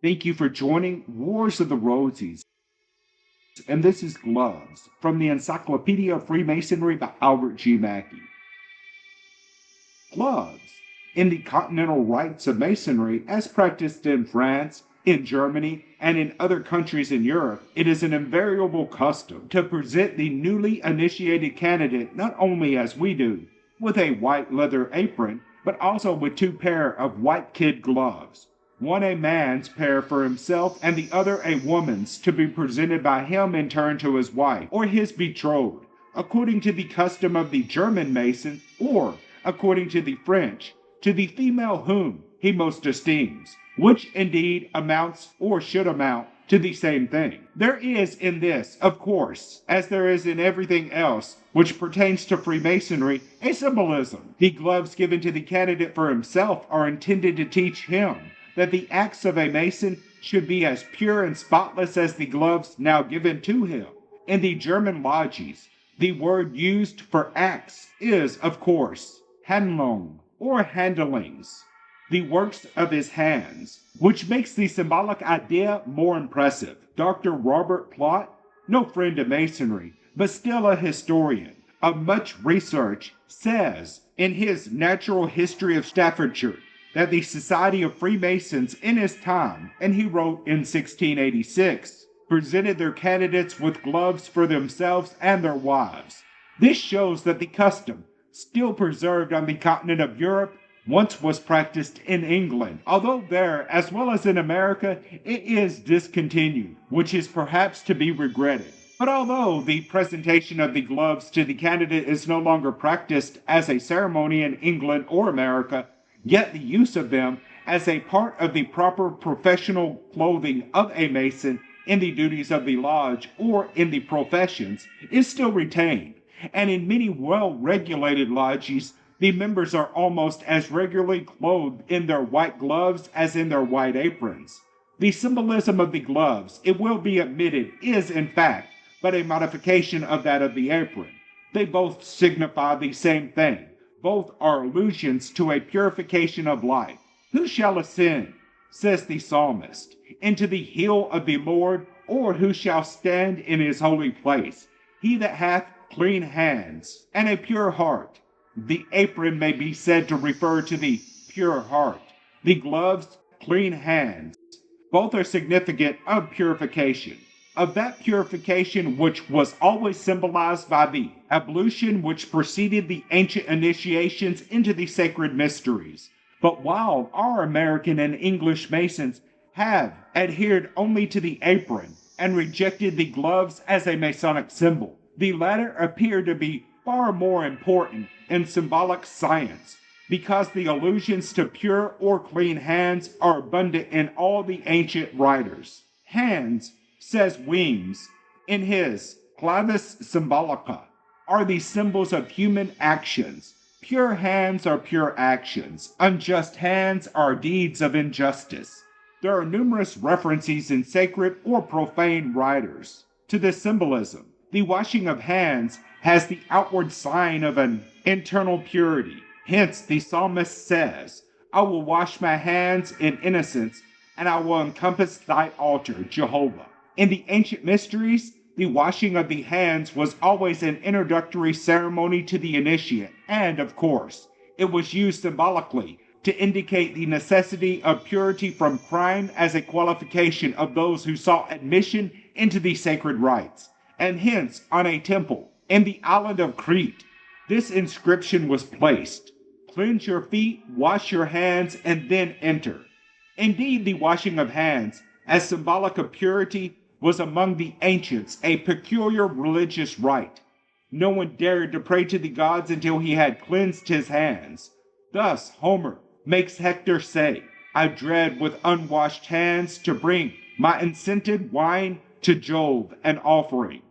Thank you for joining Wars of the Rosies. And this is Gloves from the Encyclopedia of Freemasonry by Albert G. Mackey. Gloves. In the continental rites of Masonry, as practiced in France, in Germany, and in other countries in Europe, it is an invariable custom to present the newly initiated candidate not only as we do, with a white leather apron, but also with two pair of white kid gloves, one a man's pair for himself and the other a woman's, to be presented by him in turn to his wife or his betrothed, according to the custom of the German Mason, or, according to the French, to the female whom he most esteems, which indeed amounts or should amount to the same thing. There is in this, of course, as there is in everything else which pertains to Freemasonry, a symbolism. The gloves given to the candidate for himself are intended to teach him that the acts of a Mason should be as pure and spotless as the gloves now given to him. In the German lodges, the word used for acts is, of course, Handlung or handlings, the works of his hands, which makes the symbolic idea more impressive. Dr. Robert Plot, no friend of Masonry, but still a historian of much research, says in his Natural History of Staffordshire that the Society of Freemasons in his time, and he wrote in 1686, presented their candidates with gloves for themselves and their wives. This shows that the custom, still preserved on the continent of Europe, once was practiced in England, although there, as well as in America, it is discontinued, which is perhaps to be regretted. But although the presentation of the gloves to the candidate is no longer practiced as a ceremony in England or America, yet the use of them as a part of the proper professional clothing of a Mason in the duties of the lodge or in the professions is still retained, and in many well-regulated lodges the members are almost as regularly clothed in their white gloves as in their white aprons. The symbolism of the gloves, it will be admitted, is in fact but a modification of that of the apron. They both signify the same thing. Both are allusions to a purification of life. Who shall ascend, says the psalmist, into the hill of the Lord, or who shall stand in his holy place? He that hath clean hands and a pure heart. The apron may be said to refer to the pure heart. The gloves, clean hands. Both are significant of purification, of that purification which was always symbolized by the ablution which preceded the ancient initiations into the sacred mysteries. But while our American and English Masons have adhered only to the apron and rejected the gloves as a Masonic symbol, the latter appear to be far more important in symbolic science, because the allusions to pure or clean hands are abundant in all the ancient writers. Hands, says Weems in his Clavis Symbolica, are the symbols of human actions. Pure hands are pure actions. Unjust hands are deeds of injustice. There are numerous references in sacred or profane writers to this symbolism. The washing of hands has the outward sign of an internal purity. Hence the psalmist says, I will wash my hands in innocence, and I will encompass thy altar, Jehovah. In the ancient mysteries, the washing of the hands was always an introductory ceremony to the initiate, and, of course, it was used symbolically to indicate the necessity of purity from crime as a qualification of those who sought admission into the sacred rites. And hence, on a temple in the island of Crete, this inscription was placed: cleanse your feet, wash your hands, and then enter. Indeed, the washing of hands, as symbolic of purity, was among the ancients a peculiar religious rite. No one dared to pray to the gods until he had cleansed his hands. Thus Homer makes Hector say, I dread with unwashed hands to bring my unscented wine to Jove an offering.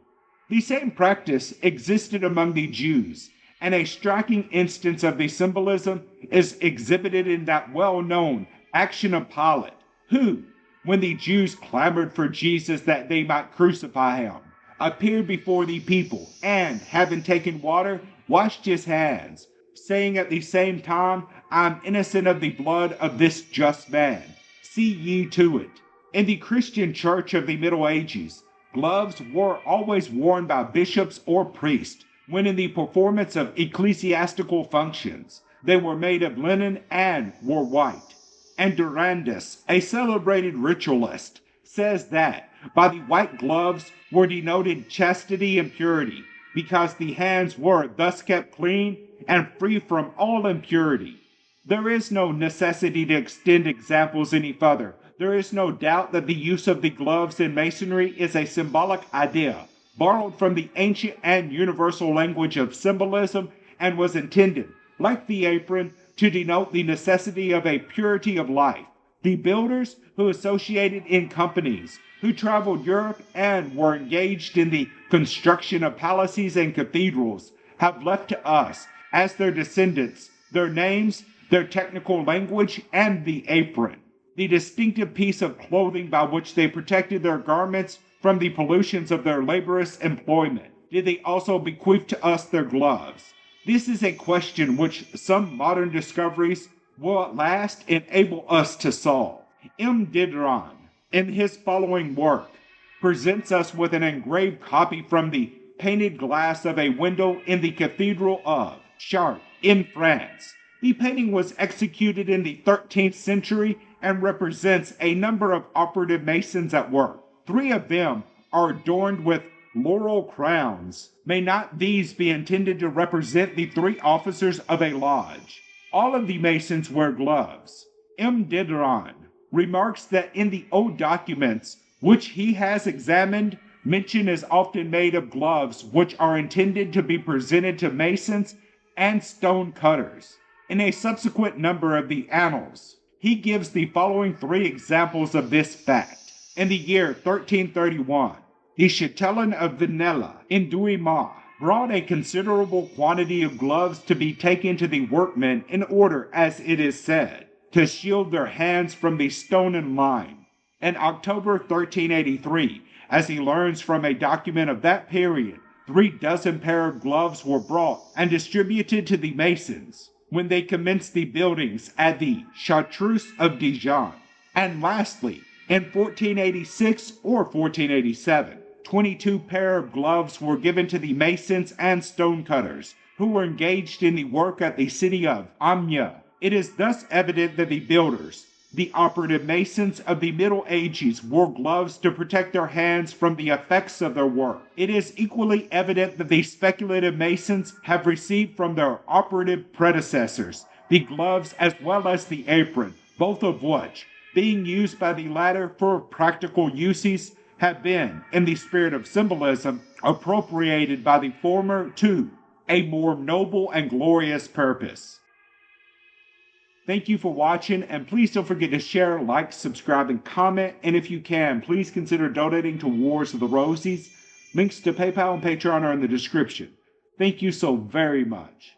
The same practice existed among the Jews, and a striking instance of the symbolism is exhibited in that well-known action of Pilate, who, when the Jews clamored for Jesus that they might crucify him, appeared before the people, and, having taken water, washed his hands, saying at the same time, I am innocent of the blood of this just man. See ye to it. In the Christian church of the Middle Ages, gloves were always worn by bishops or priests when in the performance of ecclesiastical functions. They were made of linen and were white. And Durandus, a celebrated ritualist, says that by the white gloves were denoted chastity and purity, because the hands were thus kept clean and free from all impurity. There is no necessity to extend examples any further. There is no doubt that the use of the gloves in Masonry is a symbolic idea, borrowed from the ancient and universal language of symbolism, and was intended, like the apron, to denote the necessity of a purity of life. The builders who associated in companies, who traveled Europe and were engaged in the construction of palaces and cathedrals, have left to us, as their descendants, their names, their technical language, and the apron, the distinctive piece of clothing by which they protected their garments from the pollutions of their laborious employment. Did they also bequeath to us their gloves? This is a question which some modern discoveries will at last enable us to solve. M. Diderot, in his following work, presents us with an engraved copy from the painted glass of a window in the Cathedral of Chartres in France. The painting was executed in the 13th century and represents a number of operative masons at work. 3 of them are adorned with laurel crowns. May not these be intended to represent the 3 officers of a lodge? All of the masons wear gloves. M. Diderot remarks that in the old documents which he has examined, mention is often made of gloves which are intended to be presented to masons and stone cutters. In a subsequent number of the Annals, he gives the following 3 examples of this fact. In the year 1331, the Chatelain of Venela in Duimont brought a considerable quantity of gloves to be taken to the workmen in order, as it is said, to shield their hands from the stone and lime. In October 1383, as he learns from a document of that period, 36 pair of gloves were brought and distributed to the masons when they commenced the buildings at the Chartreuse of Dijon. And lastly, in 1486 or 1487, 22 pair of gloves were given to the masons and stonecutters who were engaged in the work at the city of Amiens. It is thus evident that the builders, the operative masons of the Middle Ages, wore gloves to protect their hands from the effects of their work. It is equally evident that the speculative masons have received from their operative predecessors the gloves as well as the apron, both of which, being used by the latter for practical uses, have been, in the spirit of symbolism, appropriated by the former to a more noble and glorious purpose. Thank you for watching, and please don't forget to share, like, subscribe, and comment. And if you can, please consider donating to Wars of the Rosies. Links to PayPal and Patreon are in the description. Thank you so very much.